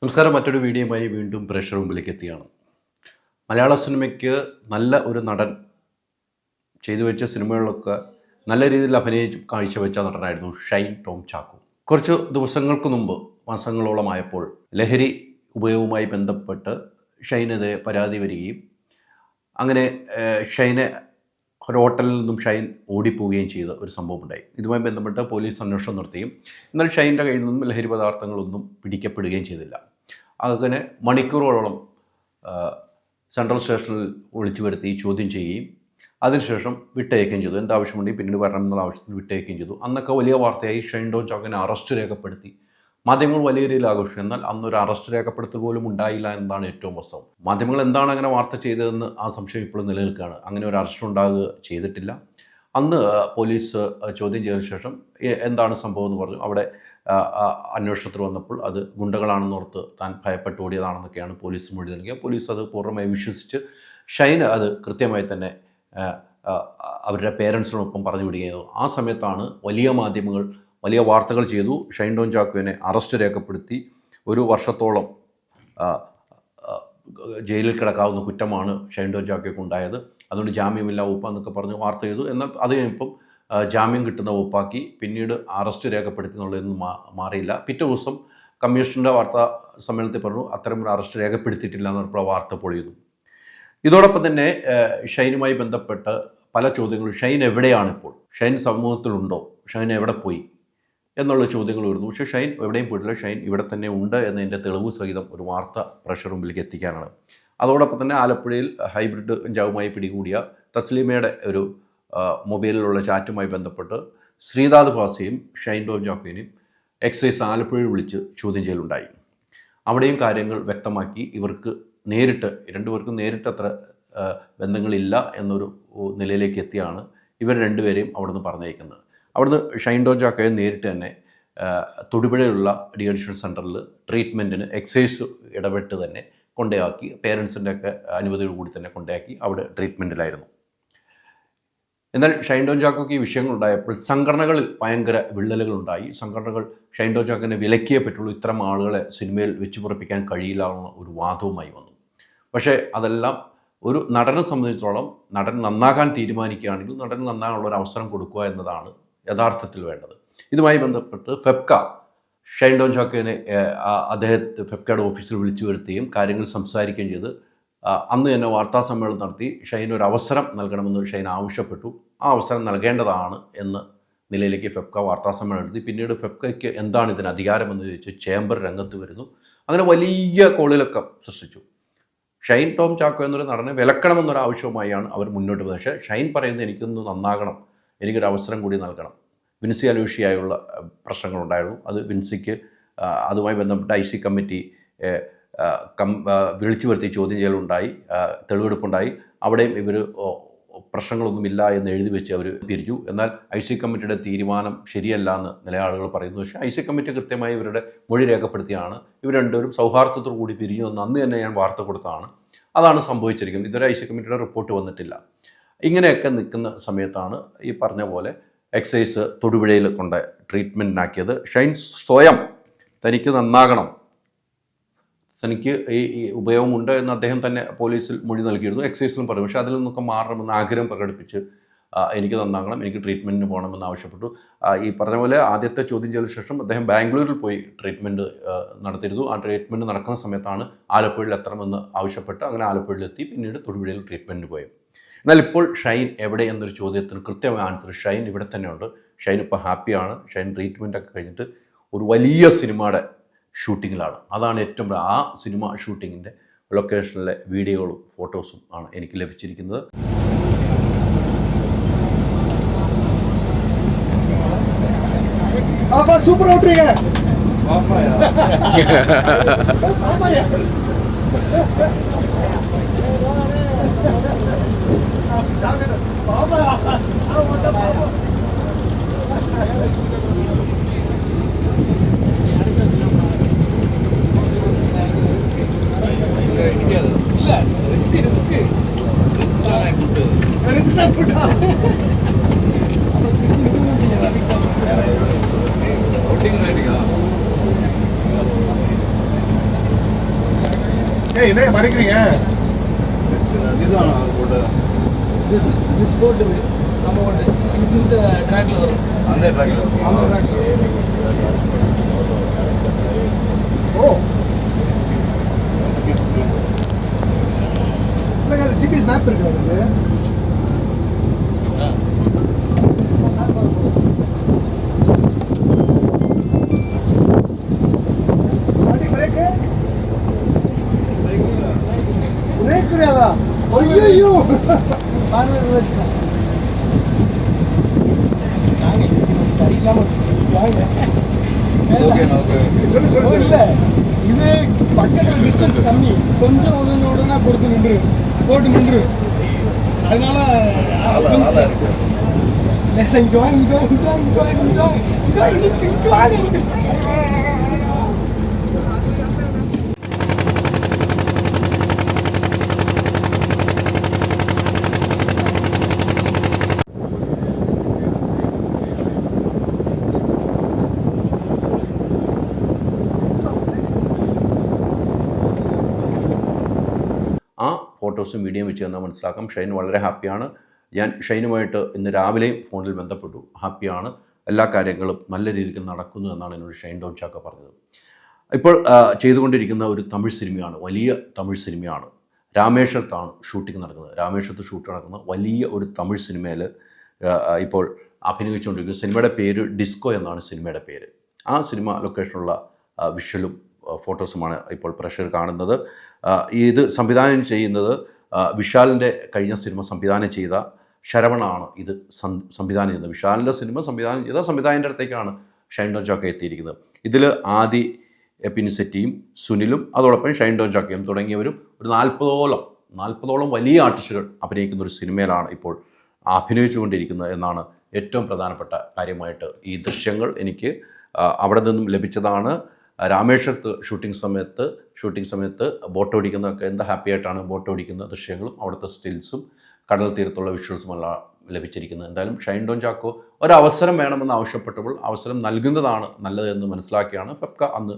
നമസ്കാരം. മറ്റൊരു വീഡിയോയുമായി വീണ്ടും പ്രേക്ഷകർ മുമ്പിലേക്ക് എത്തിയാണ്. മലയാള സിനിമയ്ക്ക് നല്ല ഒരു നടൻ ചെയ്തു വെച്ച സിനിമകളിലൊക്കെ നല്ല രീതിയിൽ അഭിനയിച്ച് കാഴ്ചവെച്ച നടനായിരുന്നു ഷൈൻ ടോം ചാക്കോ. കുറച്ച് ദിവസങ്ങൾക്ക് മുമ്പ്, മാസങ്ങളോളമായപ്പോൾ, ലഹരി ഉപയോഗവുമായി ബന്ധപ്പെട്ട് ഷൈനെതിരെ പരാതി വരികയും അങ്ങനെ ഷൈനെ ഒരു ഹോട്ടലിൽ നിന്നും ഷൈൻ ഓടിപ്പോവുകയും ചെയ്ത ഒരു സംഭവം ഉണ്ടായി. ഇതുമായി ബന്ധപ്പെട്ട് പോലീസ് അന്വേഷണം നടത്തുകയും എന്നാൽ ഷൈൻ്റെ കയ്യിൽ നിന്നും ലഹരി പദാർത്ഥങ്ങളൊന്നും പിടിക്കപ്പെടുകയും ചെയ്തില്ല. അങ്ങനെ മണിക്കൂറുകളോളം സെൻട്രൽ സ്റ്റേഷനിൽ വിളിച്ചു വരുത്തി ചോദ്യം ചെയ്യുകയും അതിനുശേഷം വിട്ടയക്കുകയും ചെയ്തു. എന്താവശ്യമുണ്ടെങ്കിൽ പിന്നീട് വരണം എന്നുള്ള ആവശ്യത്തിന് വിട്ടയക്കുകയും ചെയ്തു. അന്നൊക്കെ വലിയ വാർത്തയായി. ഷൈൻ ടോം ചാക്കോനെ അറസ്റ്റ് രേഖപ്പെടുത്തി. മാധ്യമങ്ങൾ വലിയ രീതിയിൽ ആഘോഷിച്ചു. എന്നാൽ അന്നൊരു അറസ്റ്റ് രേഖപ്പെടുത്തൽ പോലും ഉണ്ടായില്ല എന്നതാണ് ഏറ്റവും വാസ്തവം. മാധ്യമങ്ങൾ എന്താണ് അങ്ങനെ വാർത്ത ചെയ്തതെന്ന് ആ സംശയം ഇപ്പോഴും നിലനിൽക്കുകയാണ്. അങ്ങനെ ഒരു അറസ്റ്റ് ഉണ്ടാകുക ചെയ്തിട്ടില്ല. അന്ന് പോലീസ് ചോദ്യം ചെയ്തതിനു ശേഷം എന്താണ് സംഭവം എന്ന് പറഞ്ഞു. അവിടെ അന്വേഷണത്തിൽ വന്നപ്പോൾ അത് ഗുണ്ടകളാണെന്നോർത്ത് താൻ ഭയപ്പെട്ട് ഓടിയതാണെന്നൊക്കെയാണ് പോലീസ് മൊഴി നൽകിയത്. പോലീസ് അത് പൂർണ്ണമായി വിശ്വസിച്ച് ഷൈന് അത് കൃത്യമായി തന്നെ അവരുടെ പേരൻസിനൊപ്പം പറഞ്ഞു വിടുകയായിരുന്നു. ആ സമയത്താണ് വലിയ മാധ്യമങ്ങൾ വലിയ വാർത്തകൾ ചെയ്തു. ഷൈൻ ടോം ചാക്കോനെ അറസ്റ്റ് രേഖപ്പെടുത്തി 1 വർഷത്തോളം ജയിലിൽ കിടക്കാവുന്ന കുറ്റമാണ് ഷൈൻ ടോം ചാക്കോയ്ക്ക് ഉണ്ടായത്. അതുകൊണ്ട് ജാമ്യമില്ലാ വകുപ്പ് എന്നൊക്കെ പറഞ്ഞ് വാർത്ത ചെയ്തു. എന്നാൽ അത് കഴിഞ്ഞപ്പം ജാമ്യം കിട്ടുന്ന വകുപ്പാക്കി. പിന്നീട് അറസ്റ്റ് രേഖപ്പെടുത്തി എന്നുള്ളതൊന്നും മാറിയില്ല. പിറ്റേ ദിവസം കമ്മീഷൻ്റെ വാർത്താ സമ്മേളനത്തിൽ പറഞ്ഞു അത്തരമൊരു അറസ്റ്റ് രേഖപ്പെടുത്തിയിട്ടില്ല എന്നപ്പോൾ വാർത്ത പൊളിയുന്നു. ഇതോടൊപ്പം തന്നെ ഷൈനുമായി ബന്ധപ്പെട്ട് പല ചോദ്യങ്ങളും. ഷൈൻ എവിടെയാണിപ്പോൾ? ഷൈൻ സമൂഹത്തിലുണ്ടോ? ഷൈൻ എവിടെ പോയി എന്നുള്ള ചോദ്യങ്ങൾ വരുന്നു. പക്ഷേ ഷൈൻ എവിടെയും പോയിട്ടില്ല. ഷൈൻ ഇവിടെ തന്നെ ഉണ്ട് എന്നതിൻ്റെ തെളിവ് സഹിതം ഒരു വാർത്ത പ്രേക്ഷകർ മുമ്പിലേക്ക് എത്തിക്കാനാണ്. അതോടൊപ്പം തന്നെ ആലപ്പുഴയിൽ ഹൈബ്രിഡ് കഞ്ചാവുമായി പിടികൂടിയ തസ്ലീമയുടെ ഒരു മൊബൈലിലുള്ള ചാറ്റുമായി ബന്ധപ്പെട്ട് ശ്രീനാഥ് ഭാസിയും ഷൈൻ ടോം ചാക്കോനെയും എക്സൈസ് ആലപ്പുഴയിൽ വിളിച്ച് ചോദ്യം ചെയ്യലുണ്ടായി. അവിടെയും കാര്യങ്ങൾ വ്യക്തമാക്കി. ഇവർക്ക് രണ്ടുപേർക്കും നേരിട്ട് അത്ര ബന്ധങ്ങളില്ല എന്നൊരു നിലയിലേക്ക് എത്തിയാണ് ഇവർ രണ്ടുപേരെയും അവിടുന്ന് പറഞ്ഞയക്കുന്നത്. അവിടുന്ന് ഷൈൻ ടോം ചാക്കോയെ നേരിട്ട് തന്നെ തൊടുപുഴയിലുള്ള ഡി അഡിക്ഷൻ സെൻറ്ററിൽ ട്രീറ്റ്മെൻറ്റിന് എക്സൈസ് ഇടപെട്ട് തന്നെ കൊണ്ടയാക്കി. പേരൻസിൻ്റെ ഒക്കെ അനുമതിയോട് കൂടി തന്നെ കൊണ്ടയാക്കി അവിടെ ട്രീറ്റ്മെൻറ്റിലായിരുന്നു. എന്നാൽ ഷൈൻ ടോം ചാക്കോയ്ക്ക് ഈ വിഷയങ്ങളുണ്ടായപ്പോൾ സംഘടനകളിൽ ഭയങ്കര വിള്ളലുകളുണ്ടായി. സംഘടനകൾ ഷൈൻ ടോം ചാക്കോനെ വിലക്കിയേ പറ്റുള്ളൂ, ഇത്തരം ആളുകളെ സിനിമയിൽ വെച്ച് പുറപ്പിക്കാൻ കഴിയില്ല എന്ന ഒരു വാദവുമായി വന്നു. പക്ഷേ അതെല്ലാം ഒരു നടനെ സംബന്ധിച്ചിടത്തോളം നടൻ നന്നാകാൻ തീരുമാനിക്കുകയാണെങ്കിൽ നടന് നന്നാകാനുള്ള ഒരു അവസരം കൊടുക്കുക എന്നതാണ് യഥാർത്ഥത്തിൽ വേണ്ടത്. ഇതുമായി ബന്ധപ്പെട്ട് ഫെഫ്ക ഷൈൻ ടോം ചാക്കോനെ ഫെഫ്കയുടെ ഓഫീസിൽ വിളിച്ചു വരുത്തുകയും കാര്യങ്ങൾ സംസാരിക്കുകയും ചെയ്ത് അന്ന് തന്നെ വാർത്താ സമ്മേളനം നടത്തി ഷൈന് ഒരു അവസരം നൽകണമെന്ന് ഷൈൻ ആവശ്യപ്പെട്ടു. ആ അവസരം നൽകേണ്ടതാണ് എന്ന നിലയിലേക്ക് ഫെഫ്ക വാർത്താ സമ്മേളനം നടത്തി. പിന്നീട് ഫെഫ്കയ്ക്ക് എന്താണ് ഇതിന് അധികാരമെന്ന് ചോദിച്ച് ചേംബർ രംഗത്ത് വരുന്നു. അങ്ങനെ വലിയ കോളിളക്കം സൃഷ്ടിച്ചു. ഷൈൻ ടോം ചാക്കോ എന്നൊരു നടനെ വിലക്കണമെന്നൊരു ആവശ്യവുമായാണ് അവർ മുന്നോട്ട് പോകുന്നത്. പക്ഷേ ഷൈൻ പറയുന്നത് എനിക്കൊന്ന് നന്നാകണം, എനിക്കൊരു അവസരം കൂടി നൽകണം. വിൻസി അലൂഷിയായുള്ള പ്രശ്നങ്ങളുണ്ടായിരുന്നു. അത് വിൻസിക്ക് അതുമായി ബന്ധപ്പെട്ട IC കമ്മിറ്റി വിളിച്ചു വരുത്തി ചോദ്യം ചെയ്യലുണ്ടായി, തെളിവെടുപ്പുണ്ടായി. അവിടെയും ഇവർ പ്രശ്നങ്ങളൊന്നുമില്ല എന്ന് എഴുതി വെച്ച് അവർ പിരിഞ്ഞു. എന്നാൽ IC കമ്മിറ്റിയുടെ തീരുമാനം ശരിയല്ല എന്ന് നില ആളുകൾ പറയുന്നു. പക്ഷേ IC കമ്മിറ്റി കൃത്യമായി ഇവരുടെ മൊഴി രേഖപ്പെടുത്തിയാണ് ഇവർ രണ്ടുപേരും സൗഹാർദ്ദത്തോടു കൂടി പിരിഞ്ഞു എന്ന് അന്ന് തന്നെ ഞാൻ വാർത്ത കൊടുത്തതാണ്. അതാണ് സംഭവിച്ചിരിക്കുന്നത്. ഇതുവരെ IC കമ്മിറ്റിയുടെ റിപ്പോർട്ട് വന്നിട്ടില്ല. ഇങ്ങനെയൊക്കെ നിൽക്കുന്ന സമയത്താണ് ഈ പറഞ്ഞ പോലെ എക്സൈസ് തൊടുപുഴയിൽ കൊണ്ട് ട്രീറ്റ്മെൻറ്റിനാക്കിയത്. ഷൈൻ സ്വയം തനിക്ക് നന്നാകണം, തനിക്ക് ഈ ഉപയോഗമുണ്ട് എന്ന് അദ്ദേഹം തന്നെ പോലീസിൽ മൊഴി നൽകിയിരുന്നു, എക്സൈസിലും പറയും. പക്ഷേ അതിൽ നിന്നൊക്കെ മാറണമെന്ന് ആഗ്രഹം പ്രകടിപ്പിച്ച് എനിക്ക് നന്നാകണം, എനിക്ക് ട്രീറ്റ്മെൻറ്റിന് പോകണമെന്ന് ആവശ്യപ്പെട്ടു. ഈ പറഞ്ഞ പോലെ ആദ്യത്തെ ചോദ്യം ചെയ്തതിനു ശേഷം അദ്ദേഹം ബാംഗ്ലൂരിൽ പോയി ട്രീറ്റ്മെൻറ്റ് നടത്തിയിരുന്നു. ആ ട്രീറ്റ്മെൻറ്റ് നടക്കുന്ന സമയത്താണ് ആലപ്പുഴയിൽ എത്തണമെന്ന് ആവശ്യപ്പെട്ട് അങ്ങനെ ആലപ്പുഴയിലെത്തി. പിന്നീട് തൊടുപുഴയിൽ ട്രീറ്റ്മെൻറ്റിന് പോയി. എന്നാൽ ഇപ്പോൾ ഷൈൻ എവിടെ എന്നൊരു ചോദ്യത്തിന് കൃത്യമായ ആൻസർ ഷൈൻ ഇവിടെ തന്നെയുണ്ട്. ഷൈൻ ഇപ്പോൾ ഹാപ്പിയാണ്. ഷൈൻ ട്രീറ്റ്മെൻറ്റൊക്കെ കഴിഞ്ഞിട്ട് ഒരു വലിയ സിനിമയുടെ ഷൂട്ടിങ്ങിലാണ്. അതാണ് ഏറ്റവും ആ സിനിമ ഷൂട്ടിങ്ങിൻ്റെ ലൊക്കേഷനിലെ വീഡിയോകളും ഫോട്ടോസും ആണ് എനിക്ക് ലഭിച്ചിരിക്കുന്നത്. ஏய் என்ன மறைக்கிறீங்க திஸ் போர்டு நம்ம வந்து இந்த ட்ராக்ல வரும் அந்த ட்ராக்ல ஓ இல்லைங்க அது ஜிபிஎஸ் மேப் இருக்கு அதுக்கு ஐயோ இது பக்கத்தில் டிஸ்டன்ஸ் கம்மி கொஞ்சம் உடனே பொறுத்து போட்டு நின்று அதனால ആ ഫോട്ടോസും വീഡിയോയും വെച്ച് തന്നാൽ മനസ്സിലാക്കാം ഷൈൻ വളരെ ഹാപ്പിയാണ്. ഞാൻ ഷൈനുമായിട്ട് ഇന്ന് രാവിലെയും ഫോണിൽ ബന്ധപ്പെട്ടു. ഹാപ്പിയാണ്, എല്ലാ കാര്യങ്ങളും നല്ല രീതിക്ക് നടക്കുന്നു എന്നാണ് എന്നോട് ഷൈൻ ടോം ചാക്ക പറഞ്ഞത്. ഇപ്പോൾ ചെയ്തുകൊണ്ടിരിക്കുന്ന ഒരു തമിഴ് സിനിമയാണ്, വലിയ തമിഴ് സിനിമയാണ്. രാമേശ്വരത്താണ് ഷൂട്ടിംഗ് നടക്കുന്നത്. രാമേശ്വരത്ത് ഷൂട്ട് നടക്കുന്ന വലിയ ഒരു തമിഴ് സിനിമയിൽ ഇപ്പോൾ അഭിനയിച്ചുകൊണ്ടിരിക്കുന്ന സിനിമയുടെ പേര് ഡിസ്കോ എന്നാണ് സിനിമയുടെ പേര്. ആ സിനിമ ലൊക്കേഷനുള്ള വിഷ്വലും ഫോട്ടോസുമാണ് ഇപ്പോൾ പ്രേക്ഷകർ കാണുന്നത്. ഇത് സംവിധാനം ചെയ്യുന്നത് വിശാലിൻ്റെ കഴിഞ്ഞ സിനിമ സംവിധാനം ചെയ്ത ശരവണാണ് ഇത് സംവിധാനം ചെയ്യുന്നത്. വിശാലിൻ്റെ സിനിമ സംവിധാനം ചെയ്ത സംവിധായകൻ്റെ അടുത്തേക്കാണ് ഷൈൻ ടോം ചാക്ക എത്തിയിരിക്കുന്നത്. ഇതിൽ ആദി പിനിസെറ്റിയും സുനിലും അതോടൊപ്പം ഷൈൻ ടോം ചാക്കയും തുടങ്ങിയവരും ഒരു 40ഓളം വലിയ ആർട്ടിസ്റ്റുകൾ അഭിനയിക്കുന്ന ഒരു സിനിമയിലാണ് ഇപ്പോൾ അഭിനയിച്ചുകൊണ്ടിരിക്കുന്നത് എന്നാണ് ഏറ്റവും പ്രധാനപ്പെട്ട കാര്യമായിട്ട്. ഈ ദൃശ്യങ്ങൾ എനിക്ക് അവിടെ നിന്നും ലഭിച്ചതാണ്. രാമേശ്വരത്ത് ഷൂട്ടിംഗ് സമയത്ത് ബോട്ട് ഓടിക്കുന്നതൊക്കെ എന്താ ഹാപ്പി ആയിട്ടാണ് ബോട്ട് ഓടിക്കുന്ന ദൃശ്യങ്ങളും അവിടുത്തെ സ്റ്റിൽസും കടൽ തീരത്തുള്ള വിഷ്വൽസുമെല്ലാം ലഭിച്ചിരിക്കുന്നത്. എന്തായാലും ഷൈൻ ടോം ചാക്കോ ഒരവസരം വേണമെന്ന് ആവശ്യപ്പെട്ടപ്പോൾ അവസരം നൽകുന്നതാണ് നല്ലതെന്ന് മനസ്സിലാക്കിയാണ് ഫെഫ്ക അന്ന്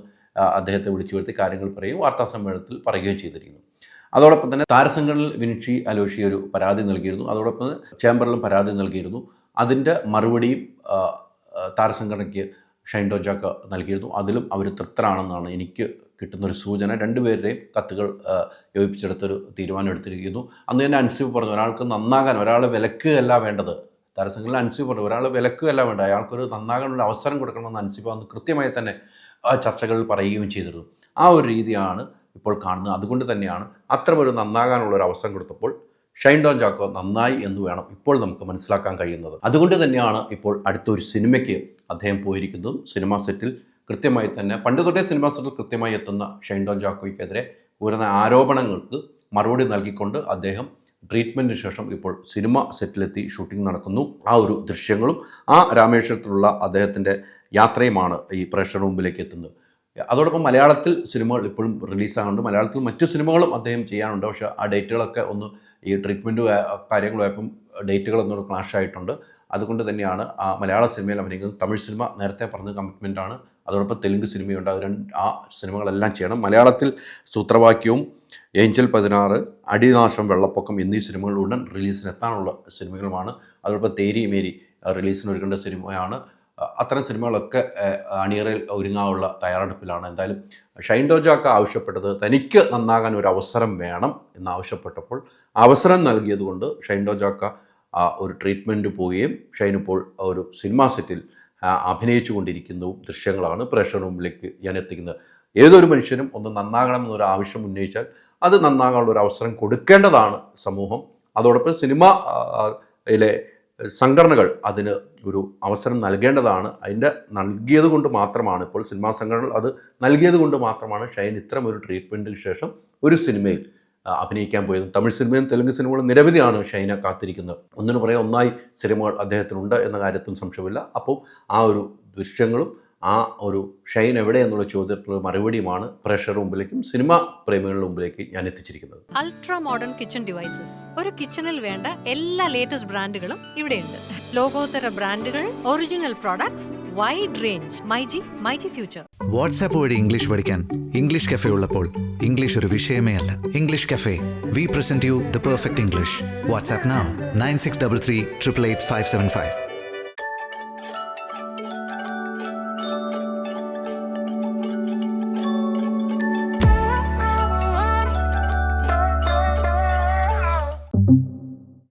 അദ്ദേഹത്തെ വിളിച്ചു വരുത്തി കാര്യങ്ങൾ പറയുകയും വാർത്താസമ്മേളനത്തിൽ പറയുകയും ചെയ്തിരിക്കുന്നു. അതോടൊപ്പം തന്നെ താരസംഘടനയിൽ വിനിഷി അലോഷി ഒരു പരാതി നൽകിയിരുന്നു. അതോടൊപ്പം ചേംബറിലും പരാതി നൽകിയിരുന്നു. അതിൻ്റെ മറുപടിയും താരസംഘടനയ്ക്ക് ഷൈൻ ടോം ചാക്ക നൽകിയിരുന്നു. അതിലും അവർ തൃപ്തരാണെന്നാണ് എനിക്ക് കിട്ടുന്നൊരു സൂചന. രണ്ടുപേരുടെയും കത്തുകൾ യോജിപ്പിച്ചെടുത്തൊരു തീരുമാനം എടുത്തിരിക്കുന്നു. അന്ന് തന്നെ അൻസിഫ് പറഞ്ഞു, ഒരാൾക്ക് നന്നാകാൻ ഒരാളെ വിലക്കുകയല്ല വേണ്ടത്. താരസംഘടനയിൽ അൻസിഫ് പറഞ്ഞു, ഒരാളെ വിലക്കുകയല്ല വേണ്ടത്, അയാൾക്കൊരു നന്നാകാനുള്ള അവസരം കൊടുക്കണമെന്ന് അൻസിഫ് അന്ന് കൃത്യമായി തന്നെ ചർച്ചകളിൽ പറയുകയും ചെയ്തിരുന്നു. ആ ഒരു രീതിയാണ് ഇപ്പോൾ കാണുന്നത്. അതുകൊണ്ട് തന്നെയാണ് അത്തരമൊരു നന്നാകാനുള്ള ഒരു അവസരം കൊടുത്തപ്പോൾ ഷൈൻ ടോം ചാക്കോ നന്നായി എന്ന് വേണം ഇപ്പോൾ നമുക്ക് മനസ്സിലാക്കാൻ കഴിയുന്നത്. അതുകൊണ്ട് തന്നെയാണ് ഇപ്പോൾ അടുത്തൊരു സിനിമയ്ക്ക് അദ്ദേഹം പോയിരിക്കുന്നതും. സിനിമാ സെറ്റിൽ കൃത്യമായി തന്നെ പണ്ട് തൊട്ടേ സിനിമാ സെറ്റിൽ കൃത്യമായി എത്തുന്ന ഷൈൻ ടോം ചാക്കോയ്ക്കെതിരെ ഉയർന്ന ആരോപണങ്ങൾക്ക് മറുപടി നൽകിക്കൊണ്ട് അദ്ദേഹം ട്രീറ്റ്മെൻറ്റിന് ശേഷം ഇപ്പോൾ സിനിമ സെറ്റിലെത്തി ഷൂട്ടിംഗ് നടക്കുന്നു. ആ ഒരു ദൃശ്യങ്ങളും ആ രാമേശ്വരത്തിലുള്ള അദ്ദേഹത്തിൻ്റെ യാത്രയുമാണ് ഈ പ്രേക്ഷകരുടെ മുമ്പിലേക്ക് എത്തുന്നത്. അതോടൊപ്പം മലയാളത്തിൽ സിനിമകൾ ഇപ്പോഴും റിലീസാകുന്നുണ്ട്. മലയാളത്തിൽ മറ്റു സിനിമകളും അദ്ദേഹം ചെയ്യാനുണ്ട്. പക്ഷേ ആ ഡേറ്റുകളൊക്കെ ഒന്ന് ഈ ട്രീറ്റ്മെൻറ്റ് കാര്യങ്ങളായപ്പം ഡേറ്റുകളൊന്നും ക്ലാഷ് ആയിട്ടുണ്ട്. അതുകൊണ്ട് തന്നെയാണ് ആ മലയാള സിനിമയിൽ അഭിനയിക്കുന്നത്. തമിഴ് സിനിമ നേരത്തെ പറഞ്ഞ കമ്മിറ്റ്മെൻറ്റാണ്. അതോടൊപ്പം തെലുങ്ക് സിനിമയുണ്ട്. ആ സിനിമകളെല്ലാം ചെയ്യണം. മലയാളത്തിൽ സൂത്രവാക്യവും ഏഞ്ചൽ 16, അടിനാശം, വെള്ളപ്പൊക്കം എന്നീ സിനിമകൾ ഉടൻ റിലീസിനെത്താനുള്ള സിനിമകളുമാണ്. അതോടൊപ്പം തേരി മേരി റിലീസിന് ഒരുക്കേണ്ട സിനിമയാണ്. അത്തരം സിനിമകളൊക്കെ അണിയറയിൽ ഒരുങ്ങാനുള്ള തയ്യാറെടുപ്പിലാണ്. എന്തായാലും ഷൈൻ ടോം ചാക്ക ആവശ്യപ്പെട്ടത് തനിക്ക് നന്നാകാൻ ഒരു അവസരം വേണം എന്നാവശ്യപ്പെട്ടപ്പോൾ അവസരം നൽകിയതുകൊണ്ട് ഷൈൻ ടോം ചാക്ക ഒരു ട്രീറ്റ്മെൻറ്റ് പോവുകയും ഷൈൻ ഇപ്പോൾ ഒരു സിനിമാ സെറ്റിൽ അഭിനയിച്ചു കൊണ്ടിരിക്കുന്നതും ദൃശ്യങ്ങളാണ് പ്രേക്ഷകരുടെ മുമ്പിലേക്ക് ഞാൻ എത്തിക്കുന്നത്. ഏതൊരു മനുഷ്യനും ഒന്ന് നന്നാകണമെന്നൊരു ആവശ്യം ഉന്നയിച്ചാൽ അത് നന്നാകാനുള്ള ഒരു അവസരം കൊടുക്കേണ്ടതാണ് സമൂഹം. അതോടൊപ്പം സിനിമയിലെ സംഘടനകൾ അതിന് ഒരു അവസരം നൽകേണ്ടതാണ്. അതിൻ്റെ നൽകിയത് കൊണ്ട് മാത്രമാണ് ഇപ്പോൾ സിനിമാ സംഘടനകൾ അത് നൽകിയത് കൊണ്ട് മാത്രമാണ് ഷൈൻ ഇത്തരമൊരു ട്രീറ്റ്മെൻറ്റിന് ശേഷം ഒരു സിനിമയിൽ അഭിനയിക്കാൻ പോയത്. തമിഴ് സിനിമയും തെലുങ്ക് സിനിമകളും നിരവധിയാണ് ഷൈനെ കാത്തിരിക്കുന്നത്. ഒന്നിനു പറയാൻ ഒന്നായി സിനിമകൾ അദ്ദേഹത്തിനുണ്ട് എന്ന കാര്യത്തിൽ സംശയമില്ല. അപ്പോൾ ആ ഒരു ദൃശ്യങ്ങളും ആ ഒരു ഷൈൻ എവിടെ എന്നുള്ള ചോദ്യത്തിനുള്ള മറുപടിയുമാണ് പ്രേക്ഷകരുടെ മുമ്പിലേക്കും സിനിമ പ്രേമികളുടെ മുമ്പിലേക്ക് ഞാൻ എത്തിച്ചിരിക്കുന്നത്. അൾട്രാ മോഡേൺ കിച്ചൺ ഡിവൈസസ്, ഒരു കിച്ചണിൽ വേണ്ട എല്ലാ ലേറ്റസ്റ്റ് ബ്രാൻഡുകളും ഇവിടെയുണ്ട്. ലോകോത്തര ബ്രാൻഡുകൾ, original products, wide range. MyG future. WhatsApp വഴി ഇംഗ്ലീഷ് പഠിക്കാൻ ഇംഗ്ലീഷ് കഫേ ഉള്ളപ്പോൾ ഇംഗ്ലീഷ് ഒരു വിഷയമേ അല്ല. English cafe, we present you the perfect English. WhatsApp now 9633 888 575.